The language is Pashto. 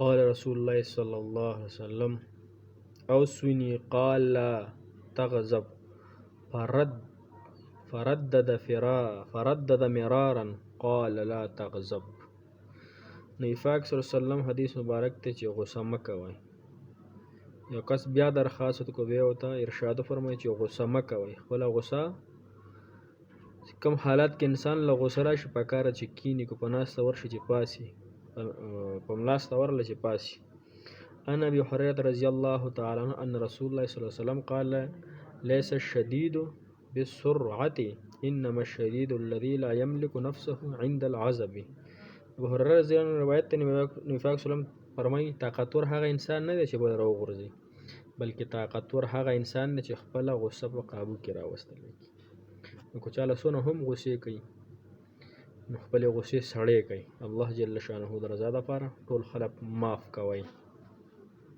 قال رسول الله صلى الله عليه وسلم اوصني قال لا تغضب فردد مرارا قال لا تغضب. نبی پاک صلی الله علیه وسلم حدیث مبارک ته چې غصه مه کوئ. یو کس بیا درخواست کو بیا ورته ارشاد فرمایي چې غصه مه کوئ. خپله غصه کم حالات کې انسان له غصه راشي پکاره چې کیني کو په ناسته ورشي چې پاسي په ملاسته ورله چې پاسي. عن ابي هريره رضي الله تعالى عنه ان رسول الله صلى الله عليه وسلم قال ليس الشديد بالسرعة انما الشديد الذي لا يملك نفسه عند العذاب. ابو هريره رضی الله عنه روایت ته نبی پاک صلی الله علیه وسلم فرمایي طاقتور هغه انسان نه دی چې به راوغورځي، بلکې طاقتور هغه انسان دی چې خپله غصه په قابو کې راوستلی کي. نو که چاله څونه هم غصې کوي نو خپلې غصې سړې کوي. الله جل شانه د رضا دپاره ټول خلک معاف کوئ.